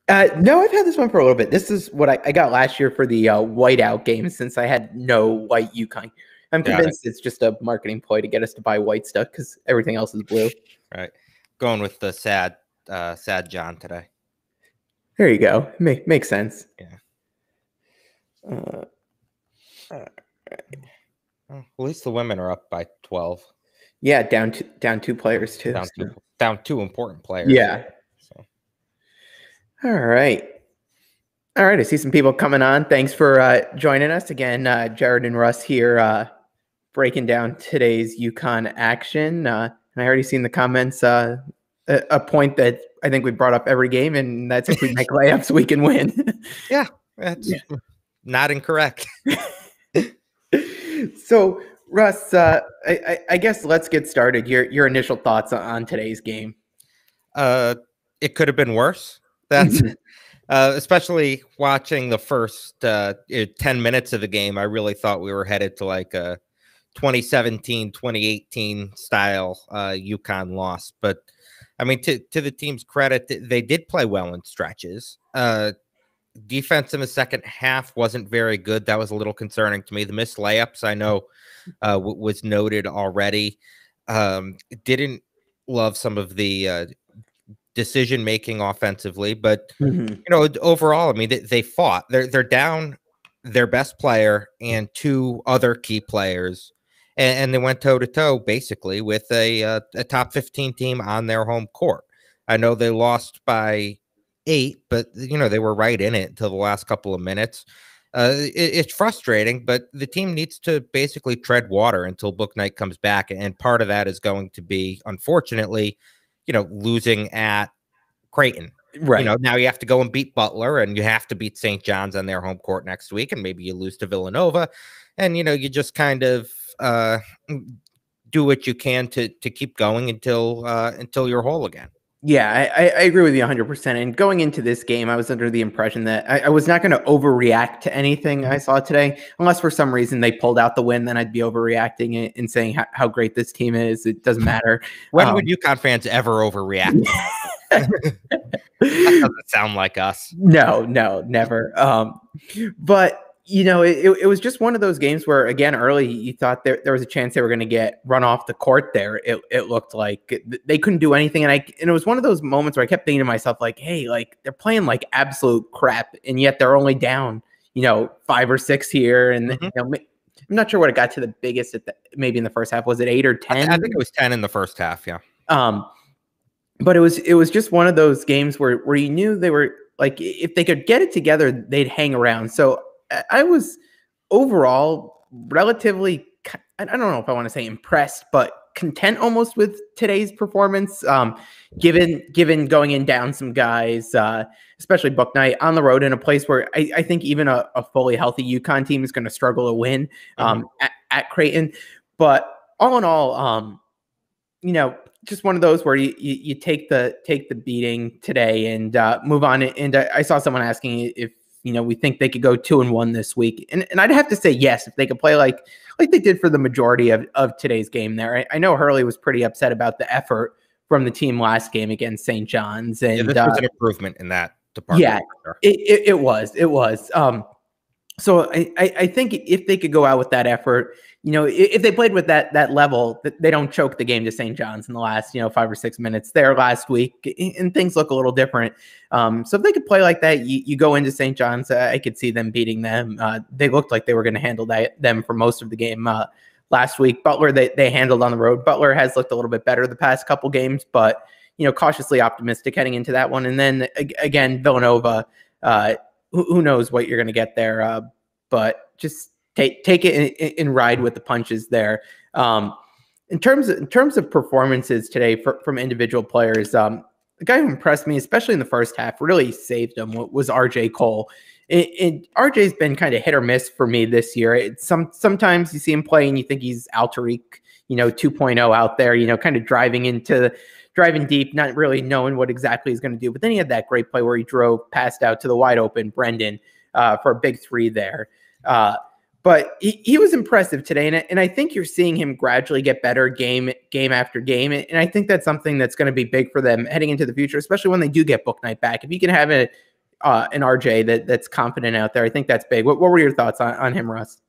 No, I've had this one for a little bit. This is what I got last year for the whiteout game since I had no white UConn. I'm convinced it's just a marketing ploy to get us to buy white stuff because everything else is blue. Right. Going with the sad John today. There you go. Makes sense. Yeah. Well, at least the women are up by 12. Yeah, down two players too. Down two important players. Yeah. So. All right. I see some people coming on. Thanks for joining us again. Jared and Russ here breaking down today's UConn action. And I already seen the comments. A point that I think we brought up every game, and that's if we make layups, we can win. Yeah, that's not incorrect. So, Russ, I guess let's get started. Your initial thoughts on today's game. It could have been worse. That's especially watching the first 10 minutes of the game. I really thought we were headed to like a 2017, 2018 style UConn loss. But I mean, to the team's credit, they did play well in stretches. Defense in the second half wasn't very good. That was a little concerning to me. The missed layups, I know, was noted already. Didn't love some of the decision making offensively, but overall, I mean, they fought. They're down their best player and two other key players, and they went toe to toe basically with a top 15 team on their home court. I know they lost by 8, but they were right in it until the last couple of minutes. It's frustrating, but the team needs to basically tread water until Book Night comes back, and part of that is going to be, unfortunately, losing at Creighton. Right. Now you have to go and beat Butler, and you have to beat St. John's on their home court next week, and maybe you lose to Villanova, and you just kind of do what you can to keep going until you're whole again. Yeah, I agree with you 100%. And going into this game, I was under the impression that I was not going to overreact to anything I saw today, unless for some reason they pulled out the win. Then I'd be overreacting and saying how great this team is. It doesn't matter. When would UConn fans ever overreact? That doesn't sound like us. No, never. But it was just one of those games where, again, early you thought there was a chance they were going to get run off the court there. It looked like they couldn't do anything. And it was one of those moments where I kept thinking to myself, like, hey, like they're playing like absolute crap. And yet they're only down, 5 or 6 here. And I'm not sure what it got to the biggest maybe in the first half. Was it 8 or 10? I think it was 10 in the first half. Yeah. But it was just one of those games where you knew they were like, if they could get it together, they'd hang around. So I was overall relatively, I don't know if I want to say impressed, but content almost with today's performance, given going in down some guys, especially Book Night on the road in a place where I think even a fully healthy UConn team is going to struggle to win at Creighton. But all in all, just one of those where you take the beating today and move on. And I saw someone asking if we think they could go 2-1 this week. And I'd have to say yes, if they could play like they did for the majority of today's game there. I know Hurley was pretty upset about the effort from the team last game against St. John's. And this was an improvement in that department. Yeah, it was. So I think if they could go out with that effort, if they played with that level, they don't choke the game to St. John's in the last, 5 or 6 minutes there last week, and things look a little different. So if they could play like that, you go into St. John's, I could see them beating them. They looked like they were going to handle them for most of the game last week. Butler, they handled on the road. Butler has looked a little bit better the past couple games, but, cautiously optimistic heading into that one. And then again, Villanova, who knows what you're going to get there, but just take it and ride with the punches there. In terms of performances today from individual players, the guy who impressed me, especially in the first half, really saved him, was RJ Cole. And RJ's been kind of hit or miss for me this year. Sometimes you see him play and you think he's Alteric, 2.0 out there, kind of driving deep, not really knowing what exactly he's going to do. But then he had that great play where he passed out to the wide open Brendan for a big 3 there. But he was impressive today, and I think you're seeing him gradually get better game after game, and I think that's something that's going to be big for them heading into the future, especially when they do get Book Night back. If you can have a an RJ that's confident out there. I think that's big. What were your thoughts on him, Russ?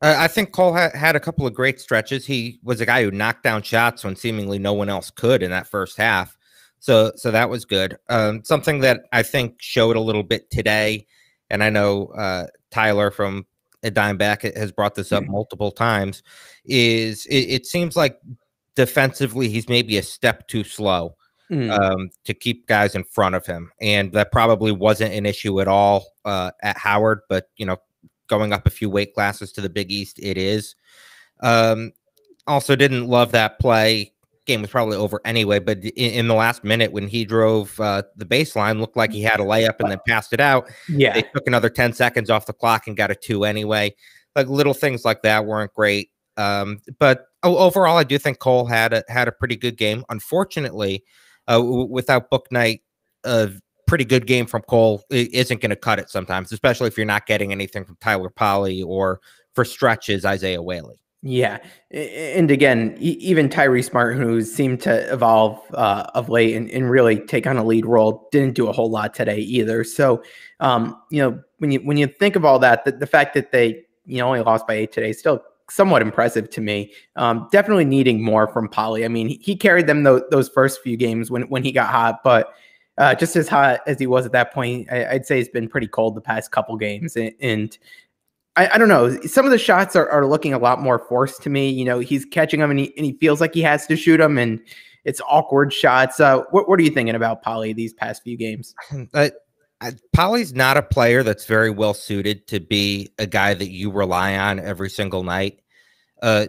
I think Cole had a couple of great stretches. He was a guy who knocked down shots when seemingly no one else could in that first half. So that was good. Something that I think showed a little bit today, and I know Tyler from a dime back has brought this up multiple times, is it seems like defensively he's maybe a step too slow to keep guys in front of him. And that probably wasn't an issue at all at Howard, but, going up a few weight classes to the Big East, it is. Also didn't love that play. Game was probably over anyway, but in the last minute when he drove the baseline, looked like he had a layup and then passed it out. Yeah. They took another 10 seconds off the clock and got a 2 anyway. Like little things like that weren't great. But overall, I do think Cole had a pretty good game. Unfortunately, without Book Night, a pretty good game from Cole isn't going to cut it sometimes, especially if you're not getting anything from Tyler Polley or for stretches, Isaiah Whaley. Yeah. And again, even Tyrese Martin, who seemed to evolve of late and really take on a lead role, didn't do a whole lot today either. So, when you think of all that, the fact that they, only lost by 8 today, still somewhat impressive to me. Definitely needing more from Polley. I mean, he carried them those first few games when he got hot, but just as hot as he was at that point, I'd say he's been pretty cold the past couple games. And I don't know. Some of the shots are looking a lot more forced to me. He's catching them and he feels like he has to shoot them, and it's awkward shots. What are you thinking about Polley these past few games? Polley's not a player that's very well suited to be a guy that you rely on every single night.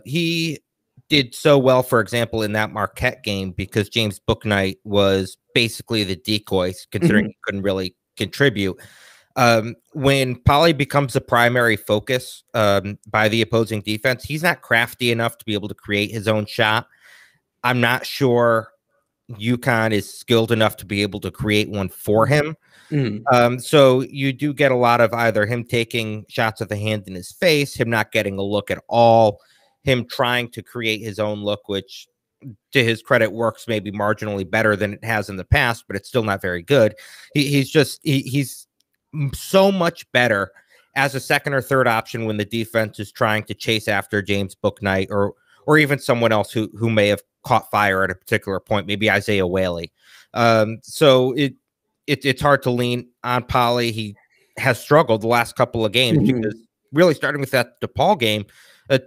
He did so well, for example, in that Marquette game because James Bouknight was basically the decoy, considering he couldn't really contribute. When Polley becomes the primary focus by the opposing defense, he's not crafty enough to be able to create his own shot. I'm not sure UConn is skilled enough to be able to create one for him. So you do get a lot of either him taking shots at the hand in his face, him not getting a look at all, him trying to create his own look, which to his credit works maybe marginally better than it has in the past, but it's still not very good. He's so much better as a second or third option when the defense is trying to chase after James Bouknight or even someone else who may have caught fire at a particular point, maybe Isaiah Whaley. So it's hard to lean on Polley. He has struggled the last couple of games because really starting with that DePaul game,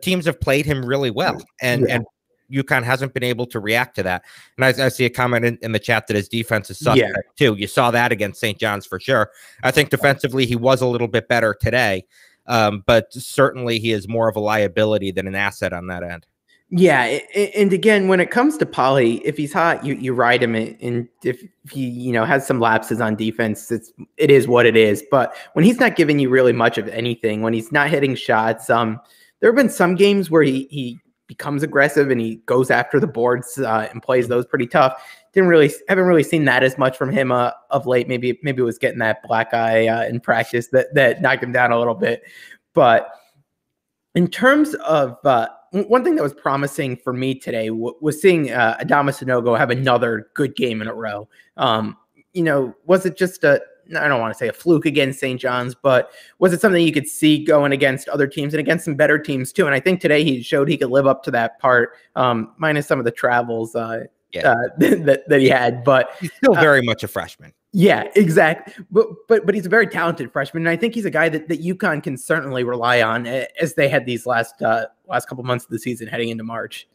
teams have played him really well, and UConn hasn't been able to react to that. And I see a comment in the chat that his defense is suspect too. You saw that against St. John's for sure. I think defensively he was a little bit better today, but certainly he is more of a liability than an asset on that end. Yeah, and again, when it comes to Polley, if he's hot, you ride him, and if he has some lapses on defense, it is what it is. But when he's not giving you really much of anything, when he's not hitting shots, there have been some games where he becomes aggressive and he goes after the boards and plays those pretty tough. Haven't really seen that as much from him of late. Maybe it was getting that black eye in practice that knocked him down a little bit. But in terms of one thing that was promising for me today was seeing Adama Sanogo have another good game in a row. Was it just I don't want to say a fluke against St. John's, but was it something you could see going against other teams and against some better teams too? And I think today he showed he could live up to that part, minus some of the travels that he had. But he's still very much a freshman. Yeah, exactly. But he's a very talented freshman, and I think he's a guy that UConn can certainly rely on as they had these last couple months of the season heading into March.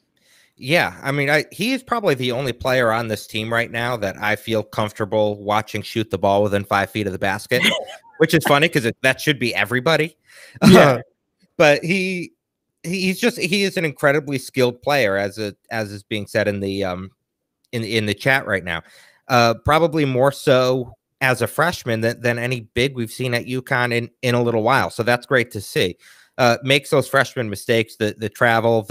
Yeah, I mean, he is probably the only player on this team right now that I feel comfortable watching shoot the ball within 5 feet of the basket, which is funny because that should be everybody. Yeah, but he is an incredibly skilled player, as is being said in the chat right now. Probably more so as a freshman than any big we've seen at UConn in a little while. So that's great to see. Makes those freshman mistakes, the travel,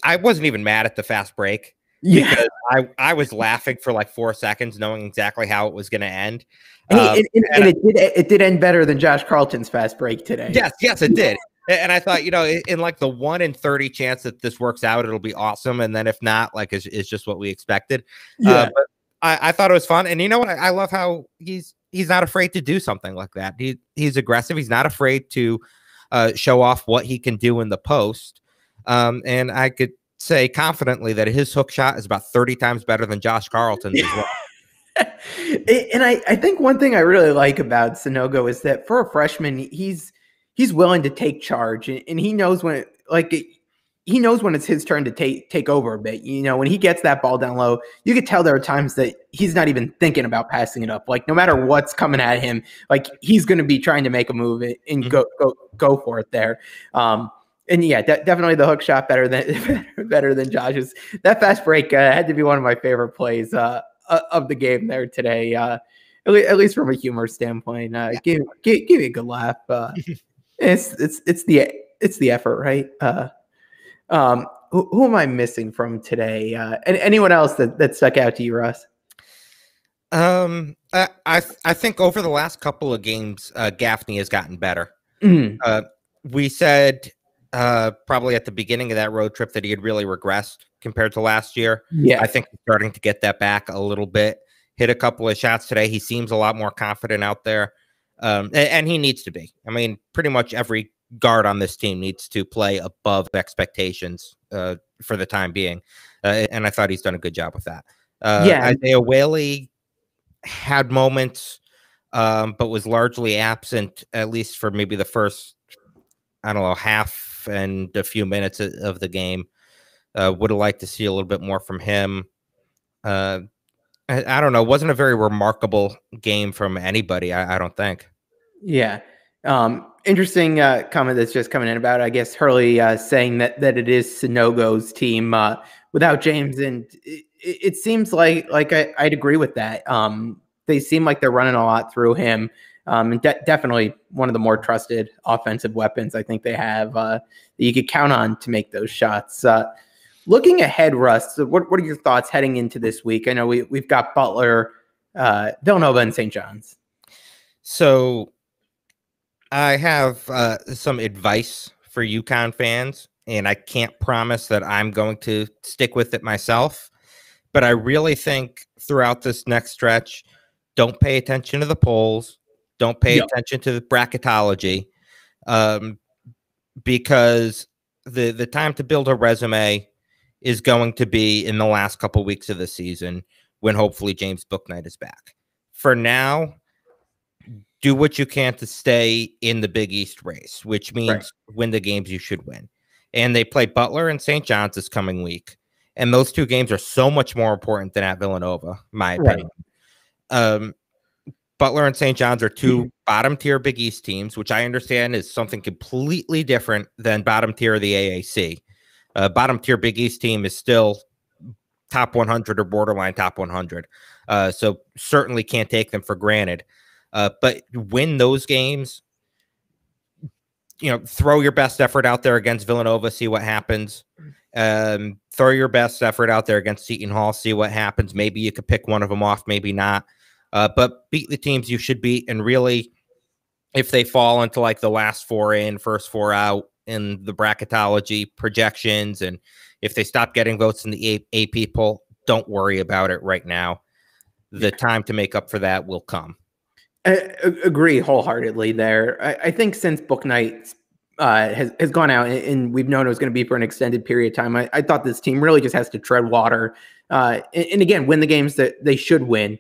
I wasn't even mad at the fast break. Yeah, because I was laughing for like 4 seconds, knowing exactly how it was going to end. It did end better than Josh Carlton's fast break today. Yes, it did. And I thought, in like the 1 in 30 chance that this works out, it'll be awesome. And then if not, like it's just what we expected. Yeah. But I thought it was fun. And you know what? I love how he's he's not afraid to do something like that. He's aggressive. He's not afraid to show off what he can do in the post. And I could say confidently that his hook shot is about 30 times better than Josh Carlton's as well. And I think one thing I really like about Sanogo is that for a freshman, he's willing to take charge, and he knows when he knows when it's his turn to take over a bit. You know, when he gets that ball down low, you could tell there are times that he's not even thinking about passing it up. Like no matter what's coming at him, like he's going to be trying to make a move and go for it there. And yeah, definitely the hook shot better than Josh's. That fast break had to be one of my favorite plays of the game there today. At least from a humor standpoint, give me a good laugh. It's the effort, right? Who am I missing from today? And anyone else that stuck out to you, Russ? I think over the last couple of games, Gaffney has gotten better. We said probably at the beginning of that road trip that he had really regressed compared to last year. Yeah, I think he's starting to get that back a little bit. Hit a couple of shots today. He seems a lot more confident out there, and he needs to be. I mean, pretty much every guard on this team needs to play above expectations for the time being, and I thought he's done a good job with that. Isaiah Whaley had moments, but was largely absent, at least for maybe the first, I don't know, half and a few minutes of the game. Would have liked to see a little bit more from him. I don't know. It wasn't a very remarkable game from anybody, I don't think. Yeah. Interesting comment that's just coming in about, I guess, Hurley saying that it is Sanogo's team without James. And it seems like I'd agree with that. They seem like they're running a lot through him. And definitely one of the more trusted offensive weapons I think they have that you could count on to make those shots. Looking ahead, Russ, what are your thoughts heading into this week? I know we've got Butler, Villanova, and St. John's. So I have some advice for UConn fans, and I can't promise that I'm going to stick with it myself. But I really think throughout this next stretch, don't pay attention to the polls. Don't pay attention to the bracketology, because the time to build a resume is going to be in the last couple weeks of the season when hopefully James Bouknight is back. For now, do what you can to stay in the Big East race, which means win the games you should win. And they play Butler and St. John's this coming week. And those two games are so much more important than at Villanova, in my opinion. Butler and St. John's are two bottom-tier Big East teams, which I understand is something completely different than bottom-tier of the AAC. Bottom-tier Big East team is still top 100 or borderline top 100. So certainly can't take them for granted. But win those games, throw your best effort out there against Villanova, see what happens. Throw your best effort out there against Seton Hall, see what happens. Maybe you could pick one of them off, maybe not. But beat the teams you should beat. And really, if they fall into like the last four in, first four out in the bracketology projections, and if they stop getting votes in the AP poll, don't worry about it right now. The time to make up for that will come. I agree wholeheartedly there. I think since Bouknight has gone out and we've known it was going to be for an extended period of time, I thought this team really just has to tread water and again, win the games that they should win.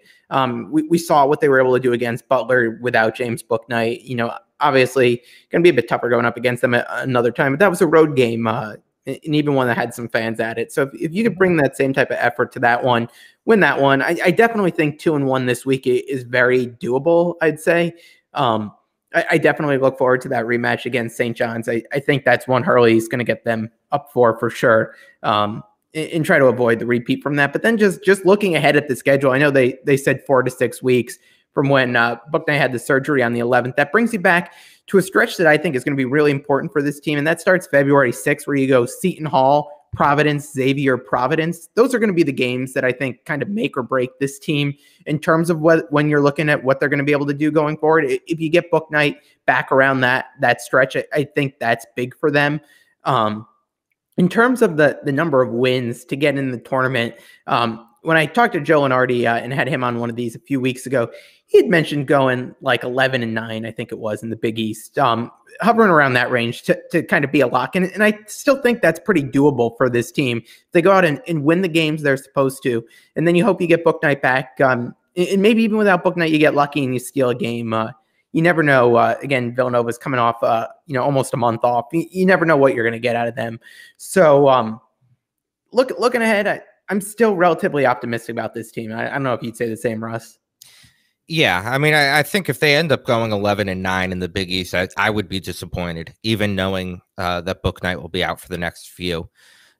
We saw what they were able to do against Butler without James Bouknight. Obviously going to be a bit tougher going up against them at another time, but that was a road game and even one that had some fans at it. So if you could bring that same type of effort to that one, win that one, I definitely think 2-1 this week is very doable, I'd say. I definitely look forward to that rematch against St. John's. I think that's one Hurley's going to get them up for sure, and try to avoid the repeat from that. But then just looking ahead at the schedule, I know they said 4 to 6 weeks from when Bouknight had the surgery on the 11th. That brings you back to a stretch that I think is going to be really important for this team, and that starts February 6th, where you go Seton Hall, Providence, Xavier, Providence. Those are going to be the games that I think kind of make or break this team in terms of when you're looking at what they're going to be able to do going forward. If you get Bouknight back around that stretch, I think that's big for them. In terms of the number of wins to get in the tournament, when I talked to Joe Lenardi and had him on one of these a few weeks ago, he had mentioned going like 11-9, I think it was, in the Big East, hovering around that range to kind of be a lock. And I still think that's pretty doable for this team. They go out and win the games they're supposed to, and then you hope you get Bouknight back. And maybe even without Bouknight, you get lucky and you steal a game. You never know. Again, Villanova's coming off, almost a month off. You never know what you're going to get out of them. So looking ahead, I'm still relatively optimistic about this team. I don't know if you'd say the same, Russ. Yeah, I mean, I think if they end up going 11-9 in the Big East, I would be disappointed, even knowing that Bouknight will be out for the next few.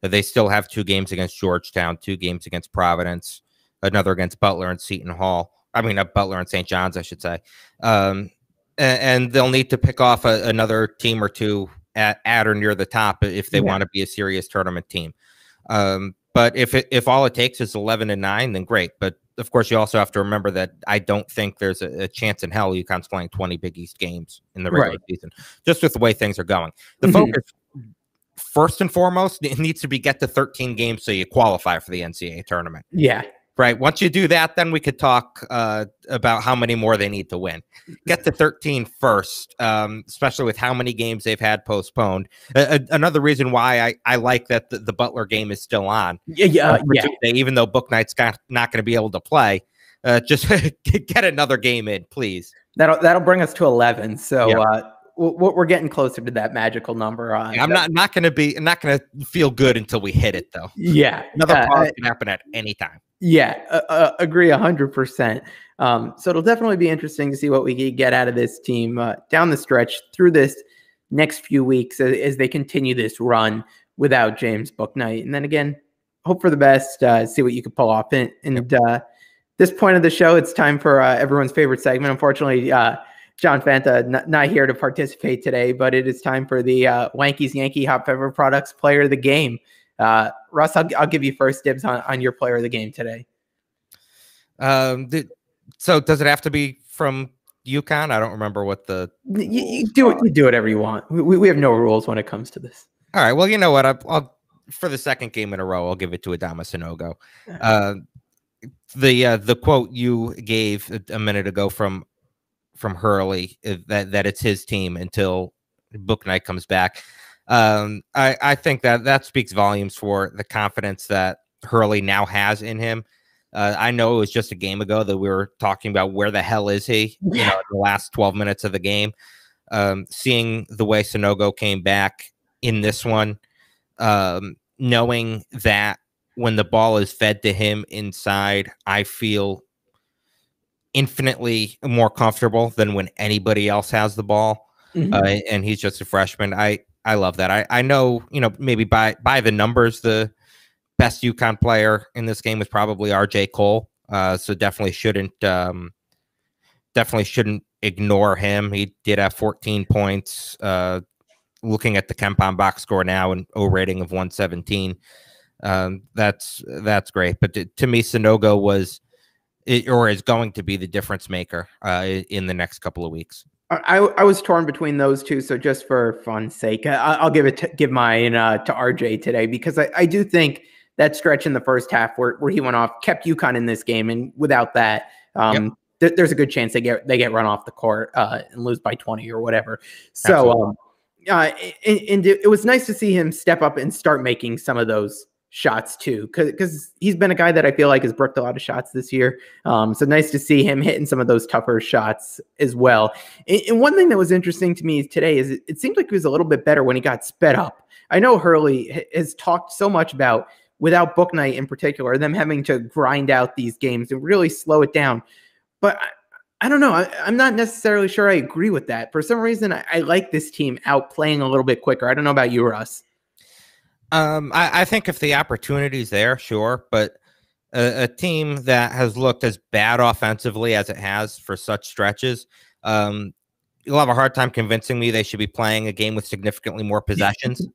They still have 2 games against Georgetown, 2 games against Providence, another against Butler and Seton Hall. I mean, Butler and St. John's, I should say. And they'll need to pick off another team or two at or near the top if they want to be a serious tournament team. But if all it takes is 11-9, then great. But of course, you also have to remember that I don't think there's a chance in hell UConn's playing 20 Big East games in the regular season, just with the way things are going. The focus, first and foremost, it needs to be get to 13 games so you qualify for the NCAA tournament. Yeah. Right. Once you do that, then we could talk about how many more they need to win. Get to 13 first, especially with how many games they've had postponed. Another reason why I like that the Butler game is still on. Yeah. Even though Bouknight's not going to be able to play, just get another game in, please. That'll bring us to 11. So we're getting closer to that magical number. I'm not going to feel good until we hit it, though. Yeah. Another pause can happen at any time. Yeah, agree 100%. So it'll definitely be interesting to see what we get out of this team down the stretch through this next few weeks as they continue this run without James Bouknight. And then again, hope for the best, see what you can pull off. And this point of the show, it's time for everyone's favorite segment. Unfortunately, John Fanta not here to participate today, but it is time for the Wanky's Yankee Hot Pepper Products Player of the Game. Russ, I'll give you first dibs on your player of the game today. So does it have to be from UConn? I don't remember what the you do it. You do whatever you want. We have no rules when it comes to this. All right. Well, you know what? I'll for the second game in a row, I'll give it to Adama Sanogo. The quote you gave a minute ago from Hurley that it's his team until Bouknight comes back. I think that speaks volumes for the confidence that Hurley now has in him. I know it was just a game ago that we were talking about where the hell is he, in the last 12 minutes of the game. Seeing the way Sanogo came back in this one, knowing that when the ball is fed to him inside, I feel infinitely more comfortable than when anybody else has the ball. And he's just a freshman. I love that. I know, maybe by the numbers, the best UConn player in this game was probably RJ Cole. So definitely shouldn't ignore him. He did have 14 points. Looking at the KenPom box score now, an O rating of 117. That's great. But to me, Sanogo is going to be the difference maker in the next couple of weeks. I was torn between those two, so just for fun's sake, I'll give mine to RJ today, because I do think that stretch in the first half where he went off kept UConn in this game, and without that, there's a good chance they get run off the court and lose by 20 or whatever. So, and it was nice to see him step up and start making some of those shots too, because he's been a guy that I feel like has bricked a lot of shots this year. So nice to see him hitting some of those tougher shots as well. And one thing that was interesting to me today is it seemed like he was a little bit better when he got sped up. I know Hurley has talked so much about, without Bouknight in particular, them having to grind out these games and really slow it down. But I don't know. I'm not necessarily sure I agree with that. For some reason, I like this team out playing a little bit quicker. I don't know about you, Russ. I think if the opportunity's there, sure. But a team that has looked as bad offensively as it has for such stretches, you'll have a hard time convincing me they should be playing a game with significantly more possessions.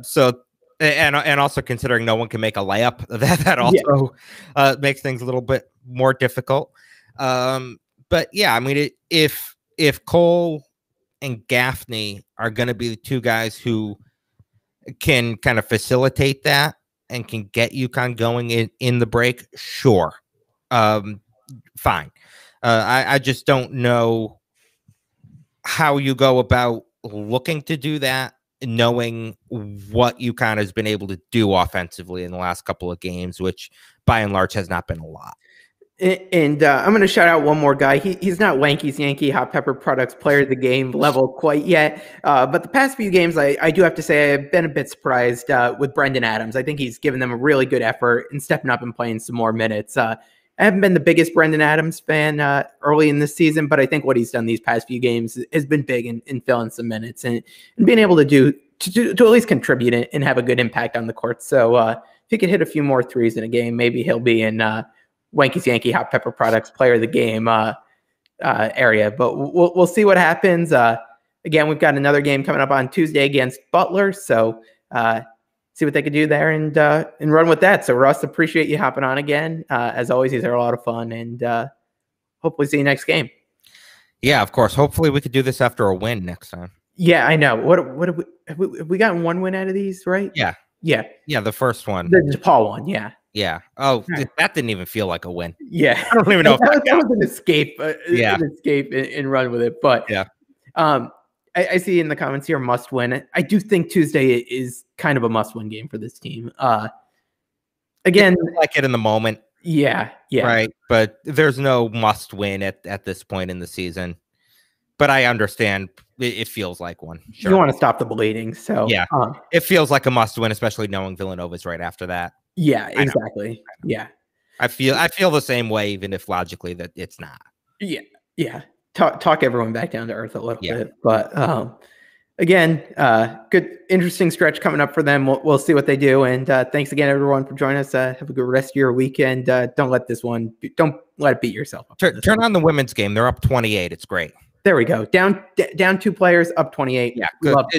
So, and also considering no one can make a layup, that also makes things a little bit more difficult. But yeah, I mean, if Cole and Gaffney are going to be the two guys who can kind of facilitate that, and can get UConn going in the break, sure. Fine. I just don't know how you go about looking to do that, knowing what UConn has been able to do offensively in the last couple of games, which by and large has not been a lot. And I'm going to shout out one more guy. He's not Wanky's Yankee Hot Pepper Products Player of the Game level quite yet. But the past few games, I do have to say I've been a bit surprised with Brendan Adams. I think he's given them a really good effort and stepping up and playing some more minutes. I haven't been the biggest Brendan Adams fan early in this season, but I think what he's done these past few games has been big in filling some minutes and being able to at least contribute and have a good impact on the court. So if he could hit a few more threes in a game, maybe he'll be in Wanky's Yankee Hot Pepper Products Player of the Game area. But we'll see what happens. Again, we've got another game coming up on Tuesday against Butler. So see what they could do there and run with that. So Russ, appreciate you hopping on again. As always, these are a lot of fun, and hopefully see you next game. Yeah, of course. Hopefully we could do this after a win next time. Yeah, I know. What have we gotten one win out of these, right? Yeah. The first one, the DePaul one. Yeah. Oh, that didn't even feel like a win. Yeah, I don't even know if that was an escape. An escape and run with it. But yeah, I see in the comments here must win. I do think Tuesday is kind of a must win game for this team. Again, like it in the moment. Yeah. Right, but there's no must win at this point in the season. But I understand it feels like one. Sure. You want to stop the bleeding, so yeah, it feels like a must win, especially knowing Villanova's right after that. Yeah, exactly. Yeah, I feel the same way, even if logically that it's not. Yeah. Talk everyone back down to earth a little bit, but again, good, interesting stretch coming up for them. We'll see what they do, and thanks again, everyone, for joining us. Have a good rest of your weekend. Don't let it beat yourself up. Turn on the women's game. They're up 28. It's great. There we go. Down 2 players, up 28. Yeah,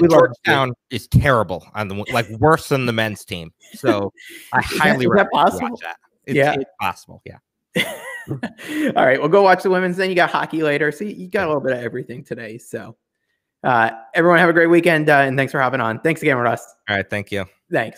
Georgetown is terrible on the worse than the men's team. So I highly recommend you watch that. It's possible. Yeah. All right, we'll go watch the women's. Then you got hockey later. So you got a little bit of everything today. So everyone have a great weekend, and thanks for hopping on. Thanks again, Russ. All right, thank you. Thanks.